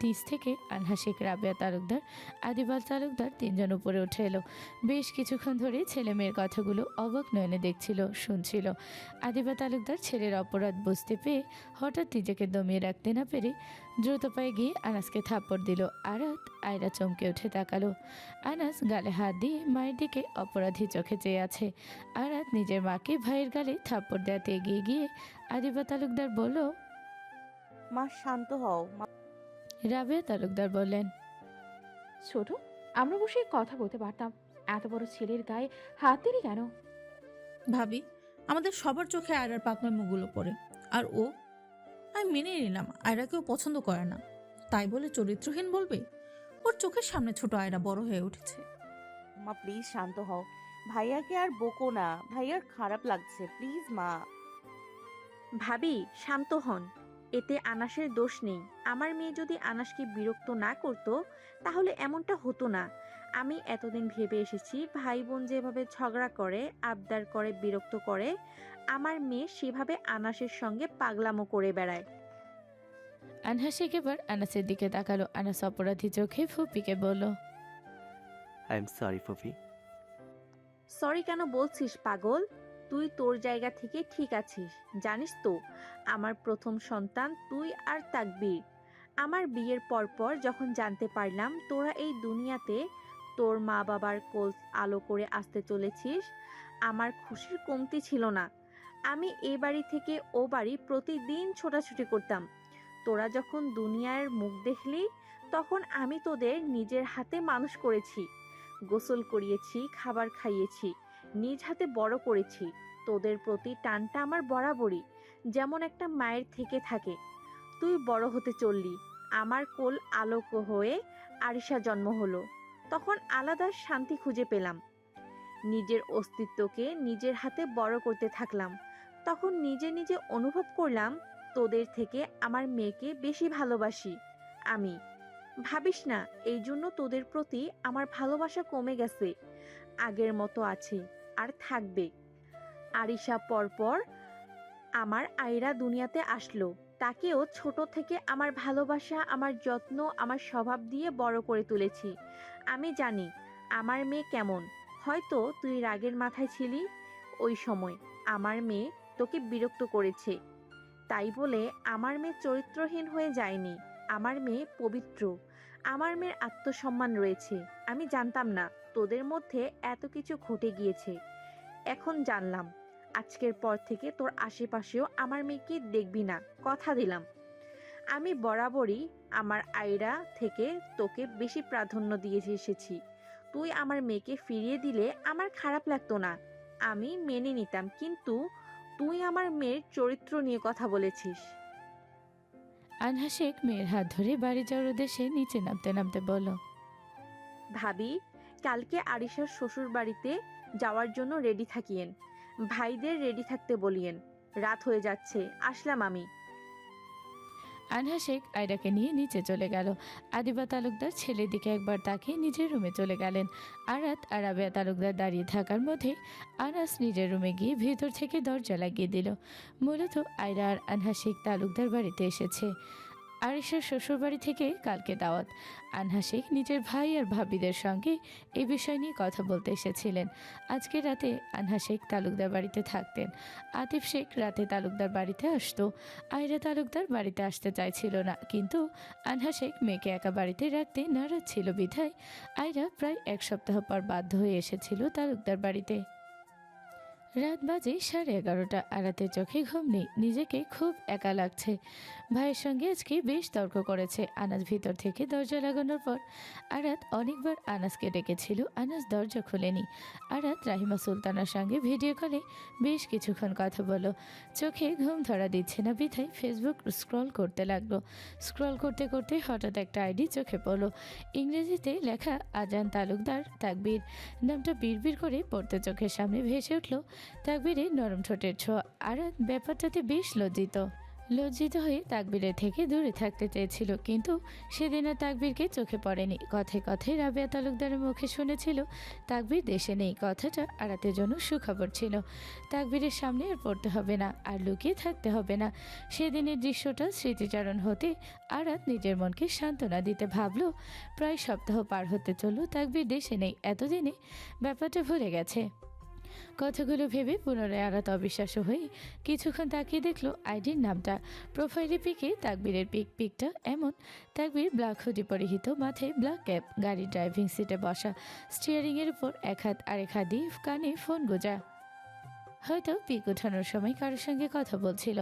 নিচ থেকে আনহাসিক, রাবেয়া তালুকদার, আদিবাল তালুকদার তিনজন উপরে উঠে এলো। বেশ কিছুক্ষণ ধরে ছেলে মেয়ের কথাগুলো অবাক নয়নে দেখছিল, শুনছিল। আদিবা তালুকদার ছেলের অপরাধ বুঝতে পেয়ে হঠাৎ নিজেকে দমিয়ে রাখতে না পেরে দ্রুত পায়ে গিয়ে আনাসকে থাপ্পড় দিল। আয়রা চমকে উঠে তাকালো। আনাস গালে হাত দিয়ে মায়ের দিকে অপরাধী চোখে চেয়ে আছে। আরাত নিজের মাকে ভাইয়ের গালে থাপ্পড় দেওয়াতে এগিয়ে গিয়ে আদিবা তালুকদার বলল, মা শান্ত হও মা। রাবেয়া তালুকদার বললেন, ছোট, আমরা বসে কথা বলতে পারতাম, এত বড় ছেলের গায়ে হাত দিলি কেন? ভাবি, আমাদের সবার চোখে আয়রার পাকনামিগুলো পড়ে। আর আমি মেনে নিলাম আয়রাকেও পছন্দ করে না, তাই বলে চরিত্রহীন বলবে? ওর চোখের সামনে ছোট আয়রা বড় হয়ে উঠেছে। মা প্লিজ শান্ত হও। ভাইয়াকে আর বকো না, ভাইয়ার খারাপ লাগছে, প্লিজ মা। ভাবি শান্ত হন, এতে আনাসের দোষ নেই। আমার মেয়ে যদি আনাসকে বিরক্ত না করতো তাহলে এমনটা হতো না। আমি এতদিন ভেবে এসেছি ভাই বোন যেভাবে ঝগড়া করে, আবদার করে, বিরক্ত করে, আমার মেয়ে সেভাবে আনাসের সঙ্গে পাগলামো করে বেড়ায়। আনহাসিক এবার আনাসের দিকে তাকালো। আনাস অপরাধী চোখে ফুপিকে বলল, আই এম সরি ফুফি। সরি কেন বলছিস পাগল? তুই তোর জায়গা থেকে ঠিক আছিস। জানিস তো আমার প্রথম সন্তান তুই আর তাকবীর। আমার বিয়ের পরপর যখন জানতে পারলাম তোরা এই দুনিয়াতে তোর মা বাবার কোল আলো করে আসতে চলেছিস, আমার খুশির কমতি ছিল না। আমি এ বাড়ি থেকে ও বাড়ি প্রতিদিন ছোটাছুটি করতাম। তোরা যখন দুনিয়ার মুখ দেখলি তখন আমি তোদের নিজের হাতে মানুষ করেছি, গোসল করিয়েছি, খাবার খাইয়েছি, নিজ হাতে বড় করেছি। তোদের প্রতি টানটা আমার বরাবরই, যেমন একটা মায়ের থেকে থাকে। তুই বড় হতে চললি, আমার কোল আলোক হয়ে আরিশা জন্ম হলো। তখন আলাদা শান্তি খুঁজে পেলাম। নিজের অস্তিত্বকে নিজের হাতে বড় করতে থাকলাম। তখন নিজে নিজে অনুভব করলাম তোদের থেকে আমার মেয়েকে বেশি ভালোবাসি আমি। ভাবিস না এই জন্য তোদের প্রতি আমার ভালোবাসা কমে গেছে, আগের মতো আছে আর থাকবে। আরিশা পরপর আমার আয়রা দুনিয়াতে আসলো, তাকেও ছোট থেকে আমার ভালোবাসা, আমার যত্ন, আমার স্বভাব দিয়ে বড় করে তুলেছি। আমি জানি আমার মেয়ে কেমন। হয়তো তুই রাগের মাথায় ছিলি ওই সময়, আমার মেয়ে তোকে বিরক্ত করেছে। তাই বলে আমার মেয়ে চরিত্রহীন হয়ে যায়নি। আমার মেয়ে পবিত্র, আমার মেয়ের আত্মসম্মান রয়েছে। আমি জানতাম না তোদের মধ্যে এত কিছু ঘটে গিয়েছে, এখন জানলাম। আজকের পর থেকে তোর আশেপাশেও আমার মেয়েকে দেখবি না, কথা দিলাম। আমি বরাবরই আমার আয়রা থেকে তোকে বেশি প্রাধান্য দিয়ে এসেছি। তুই আমার মেয়েকে ফিরিয়ে দিলে আমার খারাপ লাগতো না, আমি মেনে নিতাম। কিন্তু তুই আমার মেয়ের চরিত্র নিয়ে কথা বলেছিস। আনহাসিক মেয়ের হাত ধরে বাড়ি যাওয়ার উদ্দেশ্যে নিচে নামতে নামতে বলল, ভাবি কালকে আরিশার শ্বশুর বাড়িতে যাওয়ার জন্য রেডি থাকিয়েন, ভাইদের রেডি থাকতে বলিয়েন। রাত হয়ে যাচ্ছে, আসলাম আমি। আনহাসিক আয়রাকে নিয়ে নিচে চলে গেল। আদিবা তালুকদার ছেলের দিকে একবার তাকিয়ে নিজের রুমে চলে গেলেন। আরাত আর রাবেয়া তালুকদার দাঁড়িয়ে থাকার মধ্যে আনাস নিজের রুমে গিয়ে ভিতর থেকে দরজা লাগিয়ে দিল। মূলত আয়রা আর আনহাসিক তালুকদার বাড়িতে এসেছে। আরিশার শ্বশুরবাড়ি থেকে কালকে দাওয়াত। আনহাসিক নিজের ভাই আর ভাবিদের সঙ্গে এই বিষয় নিয়ে কথা বলতে এসেছিলেন। আজকে রাতে আনহাসিক তালুকদার বাড়িতে থাকতেন। আতিফ শেখ রাতে তালুকদার বাড়িতে আসতো। আয়রা তালুকদার বাড়িতে আসতে চাইছিল না, কিন্তু আনহাসিক মেয়েকে একা বাড়িতে রাখতে নারাজ ছিল বিধায় আয়রা প্রায় এক সপ্তাহ পর বাধ্য হয়ে এসেছিল তালুকদার বাড়িতে। রাত বাজে 11:30। আরাতের চোখে ঘুম নেই, নিজেকে খুব একা লাগছে। ভাইয়ের সঙ্গে আজকে বেশ তর্ক করেছে। আনাস ভিতর থেকে দরজা লাগানোর পর আরাত অনেকবার আনাসকে ডেকেছিল, আনাস দরজা খুলেনি। আরাত রাহিমা সুলতানার সঙ্গে ভিডিও কলে বেশ কিছুক্ষণ কথা বলল। চোখে ঘুম ধরা দিচ্ছে না বিধায় ফেসবুক স্ক্রল করতে লাগলো। স্ক্রল করতে করতে হঠাৎ একটা আইডি চোখে পড়ল। ইংরেজিতে লেখা আজান তালুকদার তাকবীর। নামটা বিড়বিড় করে পড়তে চোখের সামনে ভেসে উঠল তাকবীরের নরম ঠোঁটের ছোঁয়া। আরাত ব্যাপারটাতে বেশ লজ্জিত। লজ্জিত হয়ে তাকবীরের থেকে দূরে থাকতে চেয়েছিল, কিন্তু সেদিন আর তাকবীরকে চোখে পড়েনি। কথায় কথায় রাবেয়া তালুকদারের মুখে শুনেছিল তাকবীর দেশে নেই। কথাটা আরাতের জন্য সুখবর ছিল। তাকবীরের সামনে আর পড়তে হবে না, আর লুকিয়ে থাকতে হবে না। সেদিনের দৃশ্যটা স্মৃতিচারণ হতে আরাত নিজের মনকে সান্ত্বনা দিতে ভাবল। প্রায় সপ্তাহ পার হতে চলল, তাকবীর দেশে নেই। এতদিনে ব্যাপারটা ভুলে গেছে। কথাগুলো ভেবে পুনরায় আরাত অবিশ্বাস্য হয়ে কিছুক্ষণ তাকিয়ে দেখলো আইডির নামটা। প্রোফাইলে পিকে তাকবীরের পিকটা এমন। তাকবীর ব্ল্যাক হুডি পরিহিত, মাথায় ব্ল্যাক ক্যাপ, গাড়ির ড্রাইভিং সিটে বসা, স্টিয়ারিংয়ের উপর এক হাত আরেক হাত দিয়ে কানে ফোন গোজা। হয়তো পিক ওঠানোর সময় কারোর সঙ্গে কথা বলছিল।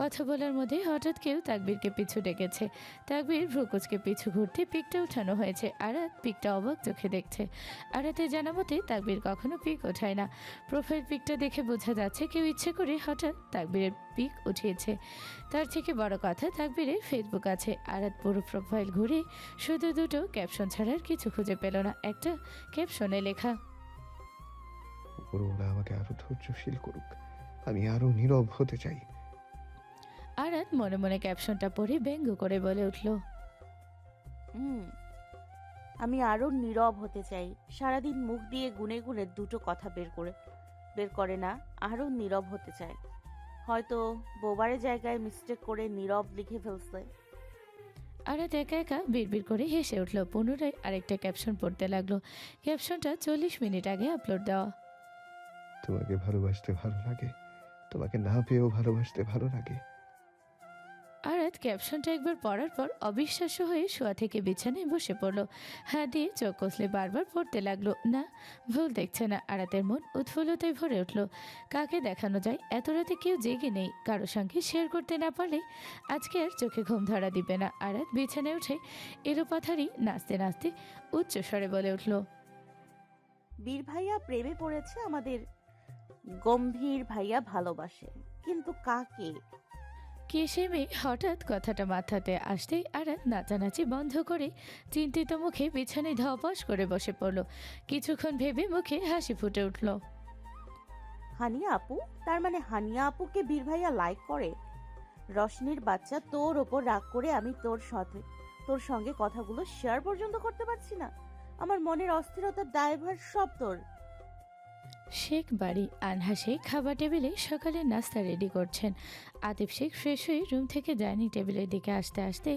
কথা বলার মধ্যে হঠাৎ কেউ তাকবীরকে পিছু ডেকেছে। তাকবীর ভ্রুকুচকে পিছু ঘুরতে পিকটা উঠানো হয়েছে। আরাত পিকটা অবাক চোখে দেখছে। আরাতের জানা মতে তাকবীর কখনো পিক ওঠায় না। প্রোফাইল পিকটা দেখে বোঝা যাচ্ছে কেউ ইচ্ছে করে হঠাৎ তাকবীরের পিক উঠিয়েছে। তার থেকে বড় কথা, তাকবীরের ফেসবুক আছে। আরাত পুরো প্রোফাইল ঘুরে শুধু দুটো ক্যাপশন ছাড়া আর কিছু খুঁজে পেল না। একটা ক্যাপশনে লেখা, উপরওয়ালা আমাকে আরো ধৈর্যশীল করুক, আমি আরো নীরব হতে চাই। আরাত মনে মনে ক্যাপশনটা পড়ে ব্যঙ্গ করে বলে উঠল, আমি আরো নীরব হতে চাই। সারাদিন মুখ দিয়ে গুনে গুনে দুটো কথা বের করে না, আরো নীরব হতে চাই। হয়তো বোবারের জায়গায় মিস্টেক করে নীরব লিখে ফেলছে। আরাত একা একা বিড়বিড় করে হেসে উঠল। পুনরায় আরেকটা ক্যাপশন পড়তে লাগলো। ক্যাপশনটা 40 মিনিট আগে আপলোড দেওয়া। তোমাকে ভালোবাসতে ভালো লাগে, তোমাকে না পেয়েও ভালোবাসতে ভালো লাগে। আরাত ক্যাপশনটা একবার পড়ার পর অবিশ্বাস্য হয়ে শোয়া থেকে বিছানায় বসে পড়ল। হাত দিয়ে চোখ কষলে বারবার পড়তে লাগলো। না, ভুল দেখছে না। আরাতের মন উৎফুল্লতায় ভরে উঠল। কাকে দেখানো যায়? এত রাতে কেউ জেগে নেই। কারো সঙ্গে শেয়ার করতে না পারলে আজকে আর চোখে ঘুম ধরা দিবে না। আরাত বিছানায় উঠে এলোপাথারি নাচতে নাচতে উচ্চস্বরে বলে উঠল, বীর ভাইয়া প্রেমে পড়েছে, আমাদের গম্ভীর ভাইয়া ভালোবাসে, কিন্তু কাকে? কে সে মেয়ে? হঠাৎ কথাটা মাথাতে আসতেই আরাত নাচানাচি বন্ধ করে চিন্তিত মুখে বিছানায় ধপাস করে বসে পড়ল। কিছুক্ষণ ভেবে মুখে হাসি ফুটে উঠল। হানিয়া আপু? তার মানে হানিয়া আপুকে বীর ভাইয়া লাইক করে? রশনির বাচ্চা, তোর ওপর রাগ করে আমি তোর সঙ্গে কথাগুলো শেয়ার পর্যন্ত করতে পারছি না। আমার মনের অস্থিরতার দায়ভার সব তোর। শেখ বাড়ি। আনহা শেখ খাবার টেবিলে সকালে নাস্তা রেডি করছেন। আতিফ শেখ ফ্রেশ হয়ে রুম থেকে ডাইনিং টেবিলের দিকে আসতে আসতে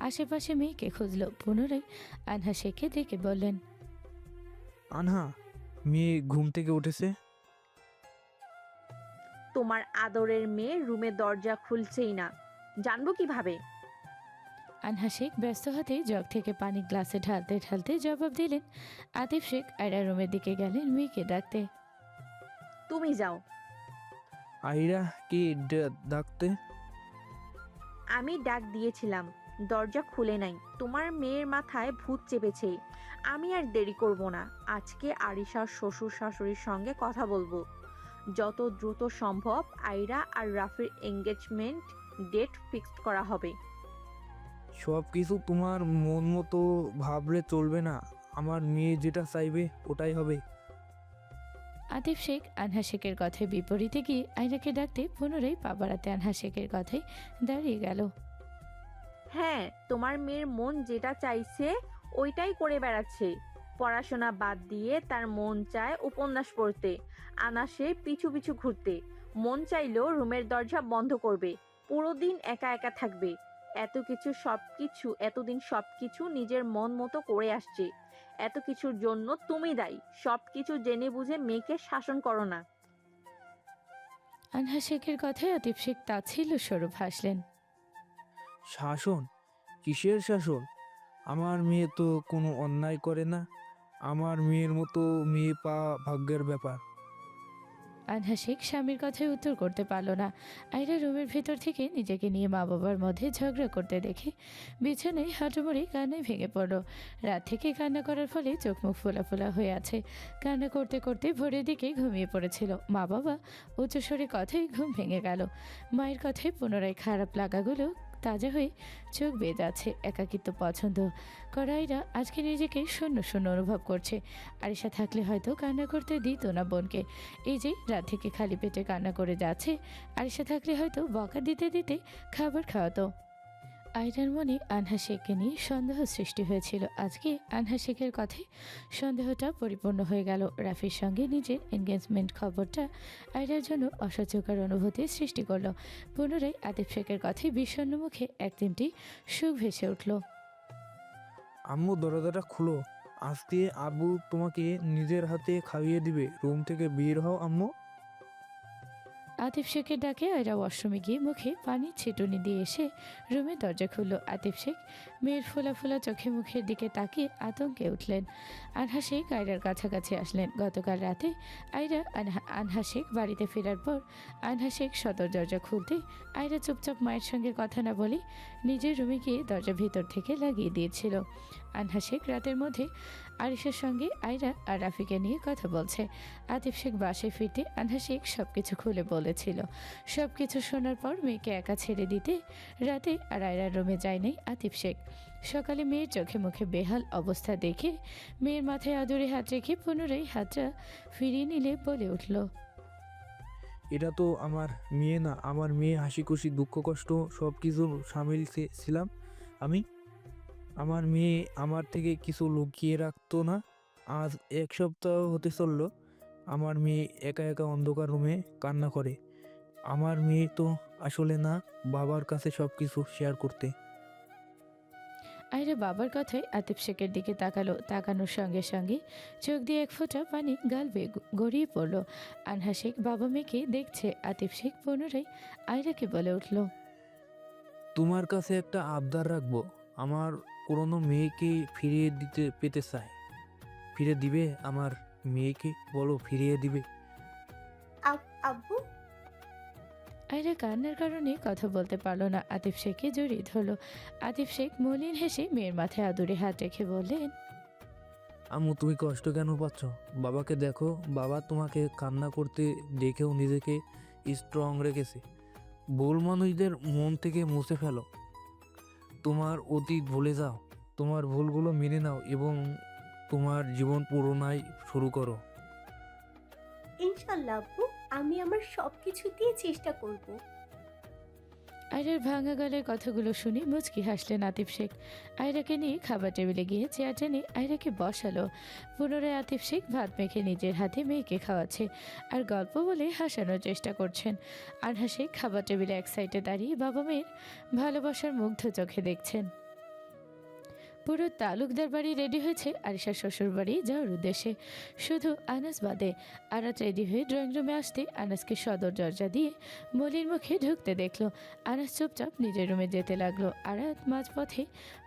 আশেপাশে মেয়েকে খুঁজল। পুনরায় আনহা শেখকে ডেকে বললেন, আনহা, মেয়ে ঘুম থেকে উঠেছে? তোমার আদরের মেয়ে রুমের দরজা খুলছেই না, জানবো কিভাবে? আনহা শেখ ব্যস্ত হাতে জগ থেকে পানি গ্লাসে ঢালতে ঢালতে জবাব দিলেন। আতিফ শেখ আয়রা রুমের দিকে গেলেন মেয়েকে ডাকতে। তুমি যাও। আইরা কি ডাকতে? আমি ডাক দিয়েছিলাম, দরজা খুলে নাই। তোমার মেয়ের মাথায় ভূত চেপেছে। আমি আর দেরি করব না। আজকে আরিশার শ্বশুর শাশুড়ির সঙ্গে কথা বলবো। যত দ্রুত সম্ভব আইরা আর রাফির এঙ্গেজমেন্ট ডেট ফিক্সড করা হবে। সব কিছু তোমার মন মতো ভাবলে চলবে না। আমার মেয়ে যেটা চাইবে ওটাই হবে। আতিফ শেখ আনহা শেখের কথায় বিপরীতে গিয়ে আয়রাকে ডাকতে পুনরায় পা বাড়াতে আনহা শেখের কথায় দাঁড়িয়ে গেল। হ্যাঁ, তোমার মেয়ের মন যেটা চাইছে ওইটাই করে বেড়াচ্ছে। পড়াশোনা বাদ দিয়ে তার মন চায় উপন্যাস পড়তে, আনাসে পিছু পিছু ঘুরতে। মন চাইলেও রুমের দরজা বন্ধ করবে, পুরো দিন একা একা থাকবে। এতদিন সবকিছু নিজের মন মতো করে আসছে। এত কিছুর জন্য তুমি দায়ী। সবকিছু জেনে বুঝে মেয়েকে শাসন করো না। আনহা শেখের কথায় আতিফ শেখ তাচ্ছিল্য স্বরূপ হাসলেন। শাসন? কিসের শাসন? আমার মেয়ে তো কোনো অন্যায় করে না। আমার মেয়ের মতো মেয়ে পাওয়া ভাগ্যের ব্যাপার। আনহা শেখ স্বামীর কথায় উত্তর করতে পারল না। আয়রা রুমের ভেতর থেকে নিজেকে নিয়ে মা বাবার মধ্যে ঝগড়া করতে দেখে বিছানায় হাঁটুমুড়ি কান্নায় ভেঙে পড়ল। রাত থেকে কান্না করার ফলে চোখ মুখ ফোলা ফোলা হয়ে আছে। কান্না করতে করতে ভোরের দিকে ঘুমিয়ে পড়েছিল। মা বাবা উচ্চস্বরে কথায় ঘুম ভেঙে গেল। মায়ের কথায় পুনরায় খারাপ লাগাগুলো তাজা হয়ে চোখ বেয়ে যাচ্ছে। একাকিত্ব পছন্দ করা আয়রা আজকে নিজেকে শূন্য শূন্য অনুভব করছে। আরিশা থাকলে হয়তো কান্না করতে দিত না বোনকে। এই যে রাত থেকে খালি পেটে কান্না করে যাচ্ছে, আরিশা থাকলে হয়তো বকা দিতে দিতে খাবার খাওয়াতো। আয়রার মনে আনহা শেখকে নিয়ে সন্দেহ সৃষ্টি হয়েছিল। আজকে আনহা শেখের কথায় সন্দেহটা পরিপূর্ণ হয়ে গেল। রাফির সঙ্গে নিজের এনগেজমেন্ট খবরটা আয়রার জন্য অসহ্যকর অনুভূতির সৃষ্টি করলো। পুনরায় আতিফ শেখের কথায় বিষণ্ণ মুখে এক তিনটি সুখ ভেসে উঠল। আম্মু দরজাটা খুলো, আজকে আব্বু তোমাকে নিজের হাতে খাইয়ে দিবে। রুম থেকে বের হও আম্মু। আতিফ শেখের ডাকে আয়রা ওয়াশরুমে গিয়ে মুখে পানির ছিটুনি দিয়ে এসে রুমের দরজা খুলল। আতিফ শেখ মেয়ের ফোলা ফোলা চোখে মুখের দিকে তাকিয়ে আতঙ্কে উঠলেন। আনহা শেখ আয়রার কাছাকাছি আসলেন। গতকাল রাতে আয়রা আনহা শেখ বাড়িতে ফেরার পর আনহা শেখ সদর দরজা খুলতে আয়রা চুপচাপ মায়ের সঙ্গে কথা না বলে নিজের রুমে গিয়ে দরজা ভিতর থেকে লাগিয়ে দিয়েছিল। আনহা শেখ রাতের মধ্যে আরিশার সঙ্গে আয়রা আর রাফিকে নিয়ে কথা বলছে। আতিফ শেখ বাসায় ফিরতে আনহা শেখ সবকিছু খুলে বলেছিল। সবকিছু শোনার পর মেয়েকে একা ছেড়ে দিতে রাতে আর আয়রার রুমে যায়নি আতিফ শেখ। সকালে মেয়ের চোখে মুখে বেহাল অবস্থা দেখে মেয়ের মাথায় আদরে হাত রেখে পুনরায় হাতটা ফিরিয়ে নিলে বলে উঠল, এটা তো আমার মেয়ে না। আমার মেয়ে হাসি খুশি দুঃখ কষ্ট সব কিছু সামিল ছিলাম আমি। আমার মেয়ে আমার থেকে কিছু লুকিয়ে রাখতো না। আজ 1 সপ্তাহ হতে চললো আমার মেয়ে একা একা অন্ধকার রুমে কান্না করে। আমার মেয়ে তো আসলে না, বাবার কাছে সব কিছু শেয়ার করতে। আয়রা বাবার কথায় আতিফ শেখের দিকে তাকালো। তাকানোর সঙ্গে সঙ্গে চোখ দিয়ে এক ফোঁটা পানি গাল বেয়ে গড়িয়ে পড়ল। আনহা শেখ বাবা মেয়েকে দেখছে। আতিফ শেখ পুনরায় আয়রাকে বলে উঠল, তোমার কাছে একটা আবদার রাখবো। আমার পুরনো মেয়েকে ফিরিয়ে পেতে চাই। ফিরে দিবে? আমার মেয়েকে বলো ফিরিয়ে দিবে। আব্বু আয়রা কান্নার কারণে কথা বলতে পারলো না। আতিফ শেখকে জড়িয়ে ধরল। আতিফ শেখ মলিন হেসে মেয়ের মাথায় আদরে হাত রেখে বললেন, আম্মু তুমি কষ্ট কেন পাচ্ছ? বাবাকে দেখো, বাবা তোমাকে কান্না করতে দেখেও নিজেকে স্ট্রং রেখেছে। ভুল মানুষদের মন থেকে মুছে ফেলো। তোমার অতীত ভুলে যাও, তোমার ভুলগুলো মেনে নাও এবং তোমার জীবন পুনরায় শুরু করো। ইনশাল্লাহ আব্বু, আমি আমার সবকিছু দিয়ে চেষ্টা করব। আয়রার ভাঙা গলার কথাগুলো শুনে মুচকি হাসলেন আতিফ শেখ। আয়রাকে নিয়ে খাবার টেবিলে গিয়ে চেয়ার টেনে আয়রাকে বসালো। পুনরায় আতিফ শেখ ভাত মেখে নিজের হাতে মেয়েকে খাওয়াচ্ছে আর গল্প বলে হাসানোর চেষ্টা করছেন। আনহা শেখ খাবার টেবিলে এক সাইডে দাঁড়িয়ে বাবা মেয়ের ভালোবাসার মুগ্ধ চোখে দেখছেন। পুরো তালুকদার বাড়ি রেডি হয়েছে আরিশার শ্বশুর বাড়ি যাওয়ার উদ্দেশ্যে। শুধু আনাস বাদে। আরাত রেডি হয়ে ড্রয়িং রুমে আসতে আনাসকে সদর দরজা দিয়ে মলির মুখে ঢুকতে দেখলো। আনাস চুপচাপ নিজের রুমে যেতে লাগলো। আরাত মাঝপথে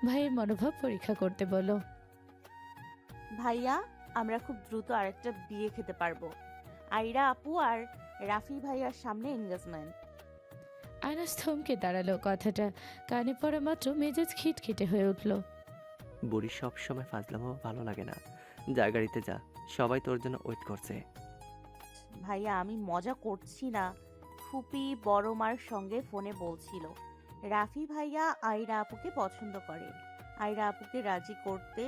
ভাইয়ের মনোভাব পরীক্ষা করতে বলল, ভাইয়া, আমরা খুব দ্রুত আরেকটা বিয়ে খেতে পারবো। আয়রা আপু আর রাফি ভাইয়ার সামনে এনগেজমেন্ট। আনাস থমকে দাঁড়ালো। কথাটা কানে পড়া মাত্র মেজাজ খিটখিটে হয়ে উঠল। বুড়ি সব সময় ফাজলামো ভালো লাগে না। যা গাড়িতে যা, সবাই তোর জন্য ওয়েট করছে। ভাইয়া, আমি মজা করছি না। ফুপি বড় মার সঙ্গে ফোনে বলছিল রাফি ভাইয়া আয়রা আপুকে পছন্দ করে। আয়রা আপুকে রাজি করতে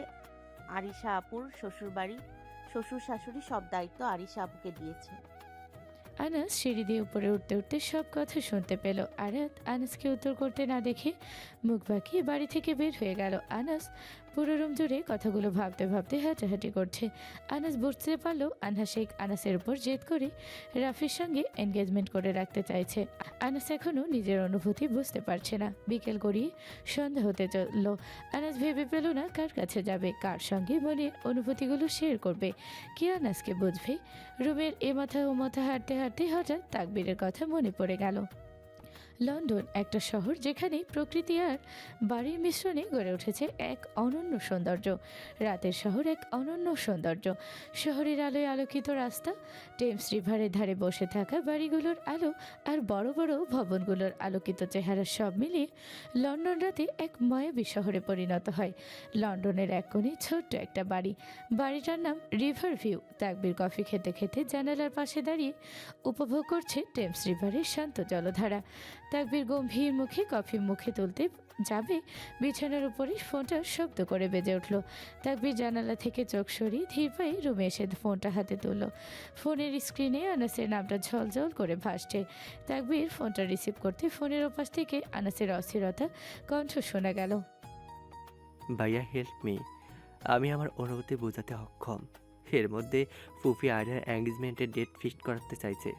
আরিশা আপুর শ্বশুরবাড়ি, শ্বশুর শাশুড়ি সব দায়িত্ব আরিশা আপুকে দিয়েছে। আনাস সিঁড়ি দিয়ে উপরে উঠতে উঠতে সব কথা শুনতে পেল। আরাত আনাসকে উত্তর করতে না দেখে মুখ বাঁকিয়ে বাড়ি থেকে বের হয়ে গেল। আনাস পুরো রুম জুড়ে কথাগুলো ভাবতে ভাবতে হাঁটাহাঁটি করছে। আনাস বুঝতে পারলো আনহা শেখ আনাসের উপর জেদ করে রাফির সঙ্গে এনগেজমেন্ট করে রাখতে চাইছে। আনাস এখনও নিজের অনুভূতি বুঝতে পারছে না। বিকেল গড়িয়ে সন্ধ্যা হতে চলল। আনাস ভেবে পেল না কার কাছে যাবে, কার সঙ্গে মনের অনুভূতিগুলো শেয়ার করবে, কে আনাসকে বুঝবে। রুমের এ মাথা ও মাথা হাঁটতে হাঁটতে হঠাৎ তাকবীরের কথা মনে পড়ে গেল। লন্ডন একটা শহর যেখানে প্রকৃতি আর বাড়ির মিশ্রণে গড়ে উঠেছে এক অনন্য সৌন্দর্য। রাতের শহর এক অনন্য সৌন্দর্য। শহরের আলোয় আলোকিত রাস্তা, টেমস রিভারের ধারে বসে থাকা বাড়িগুলোর আলো আর বড় বড় ভবনগুলোর আলোকিত চেহারা সব মিলিয়ে লন্ডন রাতে এক মায়াবী শহরে পরিণত হয়। লন্ডনের এক কোণে ছোট্ট একটা বাড়ি। বাড়িটার নাম রিভার ভিউ। তাকবীর কফি খেতে খেতে জানালার পাশে দাঁড়িয়ে উপভোগ করছে টেমস রিভারের শান্ত জলধারা। তাকবীর গম্ভীর মুখে কফি মুখে তুলতে যাবে, বিছানার উপরে ফোনটা শব্দ করে বেজে উঠল। তাকবীর জানালা থেকে চোখ সরিয়ে ধীর পায়ে রুমে এসে ফোনটা হাতে তুলল। ফোনের স্ক্রিনে আনাসের নামটা ঝলঝল করে ভাসছে। তাকবীর ফোনটা রিসিভ করতে ফোনের ওপাশ থেকে আনাসের অস্থিরতা কণ্ঠ শোনা গেল। ভাইয়া হেল্প মি, আমি আমার অনুভূতি বোঝাতে অক্ষম। এর মধ্যে ফুফি আয়রার এঙ্গেজমেন্টের ডেট ফিক্সড করাতে চাইছে।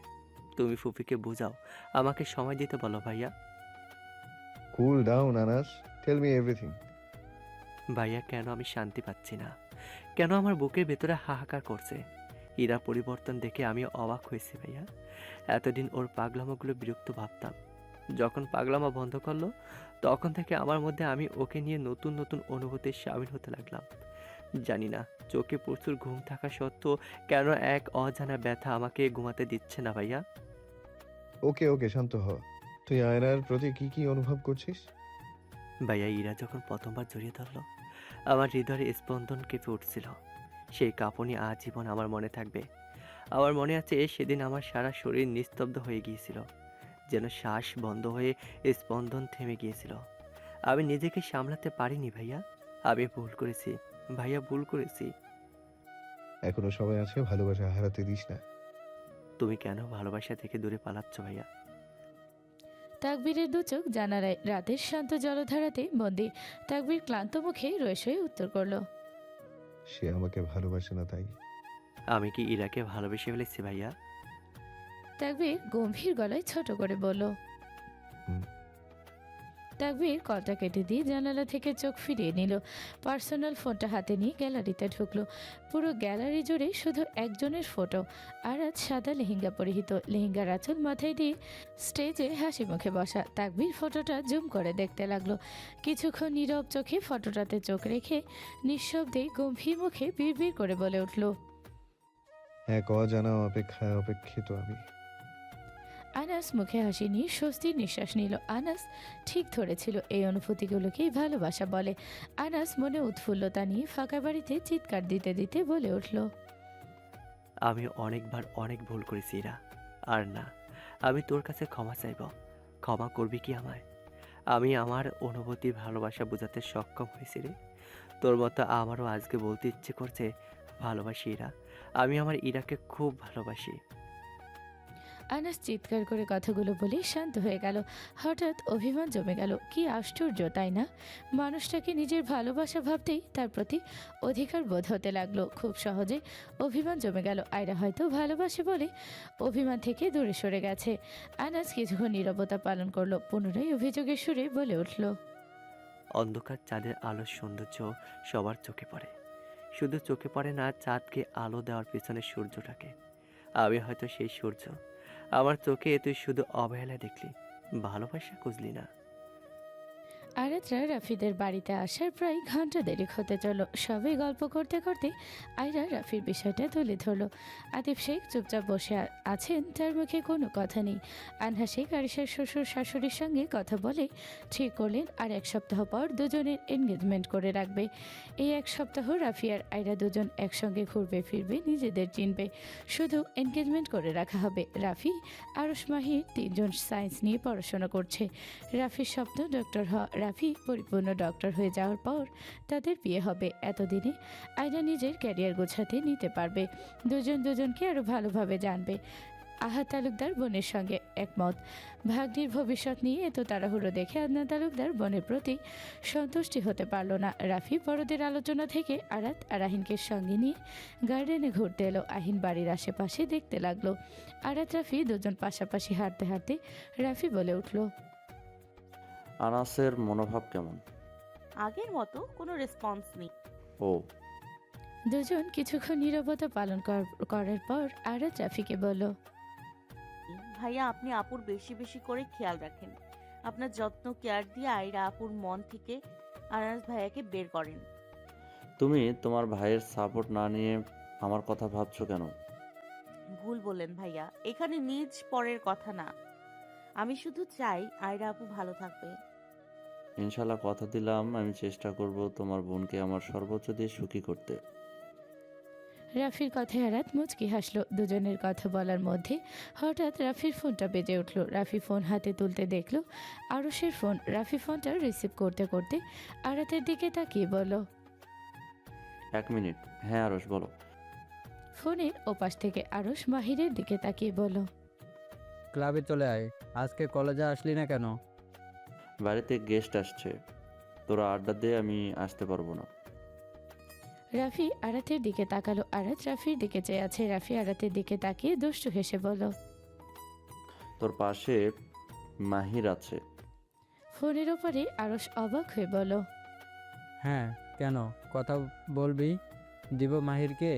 তুমি ফুফিকে বোঝাও, আমাকে সময় দিতে বলো ভাইয়া। Cool down Anas, tell me everything. ভাইয়া কেন আমি শান্তি পাচ্ছি না, কেন আমার বুকের ভেতরে হাহাকার করছে। ইরা পরিবর্তন দেখে আমি অবাক হয়েছি ভাইয়া। এতদিন ওর পাগলামোগুলো বিরক্ত ভাবতাম, যখন পাগলামো বন্ধ করলো তখন থেকে আমার মধ্যে আমি ওকে নিয়ে নতুন নতুন অনুভূতির সামিল হতে লাগলাম। জানি না চোখে প্রচুর ঘুম থাকা সত্ত্বেও কেন এক অজানা ব্যথা আমাকে ঘুমাতে দিচ্ছে না ভাইয়া। ওকে ওকে, শান্ত হ। তুই আয়নার প্রতি কি কি অনুভব করছিস? ভাইয়া ইরা যখন প্রথমবার জড়িয়ে ধরল, আমার হৃদয়ের স্পন্দন কেঁপে উঠছিল। সেই কাঁপুনি আজীবন আমার মনে থাকবে। আমার মনে আছে সেদিন আমার সারা শরীর নিস্তব্ধ হয়ে গিয়েছিল, যেন শ্বাস বন্ধ হয়ে স্পন্দন থেমে গিয়েছিল। আমি নিজেকে সামলাতে পারিনি ভাইয়া। আমি ভুল করেছি ভাইয়া, ভুল করেছি। এখনো সময় আছে, ভালোবাসা হারাতে দিস না। তুমি কেন ভালোবাসা থেকে দূরে পালাচ্ছ ভাইয়া? তাকবীরের দু চোখ জানালায় রাতের শান্ত জলধারাতে বন্দি। তাকবীর ক্লান্ত মুখে রয়েস হয়ে উত্তর করল। সে আমাকে ভালোবাসে না তাই। আমি কি ইরাকে ভালোবেসে ফেলেছি ভাইয়া? তাকবীর গম্ভীর গলায় ছোট করে বলল। হুম। তাকবীর কলটা কেটে দিয়ে জানালা থেকে চোখ ফিরিয়ে নিল। পার্সোনাল ফোনটা হাতে নিয়ে গ্যালারিতে ঢুকলো। পুরো গ্যালারি জুড়ে শুধু একজনের ফটো। আরাত সাদা লেহেঙ্গা পরিহিত, লেহেঙ্গার আঁচল মাথায় দিয়ে স্টেজে হাসি মুখে বসা। তাকবীর ফটোটা জুম করে দেখতে লাগলো। কিছুক্ষণ নীরব চোখে ফটোটাতে চোখ রেখে নিঃশব্দে গম্ভীর মুখে বিড়বিড় করে বলে উঠল। এক অজানা অপেক্ষায় অপেক্ষিত আমি। আনাস মুখে হাসি নিয়ে স্বস্তির নিঃশ্বাস নিল। আনাস ঠিক ধরেছিল, এই অনুভূতিগুলোকেই ভালোবাসা বলে। আনাস মনে উৎফুল্লতা নিয়ে ফাঁকা বাড়িতে চিৎকার দিতে দিতে বলে উঠল। আমি অনেকবার অনেক ভুল করেছি ইরা, আর না, আমি তোর কাছে ক্ষমা চাইব। ক্ষমা করবি কি আমায়? আমি আমার অনুভূতি ভালোবাসা বোঝাতে সক্ষম হয়েছি রে। তোর মতো আমারও আজকে বলতে ইচ্ছে করছে ভালোবাসি ইরা, আমি আমার ইরাকে খুব ভালোবাসি। আনাস চিৎকার করে কথাগুলো বলে শান্ত হয়ে গেল। হঠাৎ অভিমান জমে গেল। কি আশ্চর্য তাই না? মানুষটাকে নিজের ভালোবাসা ভাবতেই তার প্রতি অধিকার বোধ হতে লাগলো। খুব সহজে অভিমান জমে গেল। আয়রা হয়তো ভালোবাসে বলে অভিমান থেকে দূরে সরে গেছে। আনাস কিছুক্ষণ নীরবতা পালন করলো, পুনরায় অভিযোগের সুরে বলে উঠল। অন্ধকার চাঁদের আলোর সৌন্দর্য সবার চোখে পড়ে, শুধু চোখে পড়ে না, চাঁদকে আলো দেওয়ার পিছনে সূর্যটাকে। আমি হয়তো সেই সূর্য, আমার চোখে তুই শুধু অবহেলা দেখলি, ভালোবাসা খুঁজলি না। আরাতরা রাফিদের বাড়িতে আসার প্রায় ঘন্টা দেরি হতে চলল। সবাই গল্প করতে করতে আয়রা রাফির বিষয়টা তুলে ধরল। আতিফ শেখ চুপচাপ বসে আছেন, তার মুখে কোনো কথা নেই। আনহা শেখ আরিশার শ্বশুর শাশুড়ির সঙ্গে কথা বলে ঠিক করলেন আর এক সপ্তাহ পর দুজনের এনগেজমেন্ট করে রাখবে। এই এক সপ্তাহ রাফি আর আয়রা দুজন একসঙ্গে ঘুরবে ফিরবে, নিজেদের চিনবে, শুধু এনগেজমেন্ট করে রাখা হবে। রাফি আরশ মাহির তিনজন সায়েন্স নিয়ে পড়াশোনা করছে। রাফির স্বপ্ন ডক্টর হওয়া। রাফি পরিপূর্ণ ডক্টর হয়ে যাওয়ার পর তাদের বিয়ে হবে। এতদিনে আয়রা নিজের ক্যারিয়ার গোছাতে নিতে পারবে, দুজন দুজনকে আরও ভালোভাবে জানবে। আহাদ তালুকদার বোনের সঙ্গে একমত। ভাগ্নির ভবিষ্যৎ নিয়ে এত তাড়াহুড়ো দেখে আদনান তালুকদার বোনের প্রতি সন্তুষ্টি হতে পারল না। রাফি বড়দের আলোচনা থেকে আরাত আর আহিনকে সঙ্গে নিয়ে গার্ডেনে ঘুরতে এলো। আহিন বাড়ির আশেপাশে দেখতে লাগলো। আরাত রাফি দুজন পাশাপাশি হাঁটতে হাঁটতে রাফি বলে উঠল। আনাসের মনোভাব কেমন? আগের মতো কোনো রেসপন্স নেই। ও, দুজন কিছুক্ষণ নীরবতা পালন করার পর আরাত রাফিকে বলল। ভাইয়া আপনি আপুর বেশি বেশি করে খেয়াল রাখেন। আপনার যত্ন কেয়ার দিয়ে আয়রা আপুর মন থেকে আনাস ভাইয়াকে বের করেন। তুমি তোমার ভাইয়ের সাপোর্ট না নিয়ে আমার কথা ভাবছো কেন? ভুল বললেন ভাইয়া, এখানে নিজ পরের কথা না। আমি শুধু চাই আয়রা আপু ভালো থাকবে। ইনশাল্লাহ কথা দিলাম, আমি চেষ্টা করব তোমার বোনকে আমার সর্বোচ্চ দিয়ে সুখী করতে। রাফির কথায় আরাত মুচকি হাসলো। দুজনের কথা বলার মধ্যে হঠাৎ রাফির ফোনটা বেজে উঠল। রাফি ফোন হাতে তুলতে দেখলো আরশের ফোন। রাফি ফোনটা রিসিভ করতে করতে আরাতের দিকে তাকিয়ে বলল, 1 মিনিট। হ্যাঁ আরশ বলো। ফোনের ওপাশ থেকে আরশ মাহিরের দিকে তাকিয়ে বলল, ক্লাবে চলে আয়। আজকে কলেজে আসলি না কেন? বাড়িতে গেস্ট আসছে, তোরা আড্ডা দে, আমি আসতে পারবো না। রাফি আরাতের দিকে তাকালো। আরাত রাফির দিকে চেয়ে আছে। রাফি আরাতের দিকে তাকিয়ে দুষ্টু হেসে বলল, তোর পাশে মাহির আছে। ফোনের ওপরে আরশ অবাক হয়ে বলল, হ্যাঁ, কেন? কথা বলবি? দিব মাহিরকে।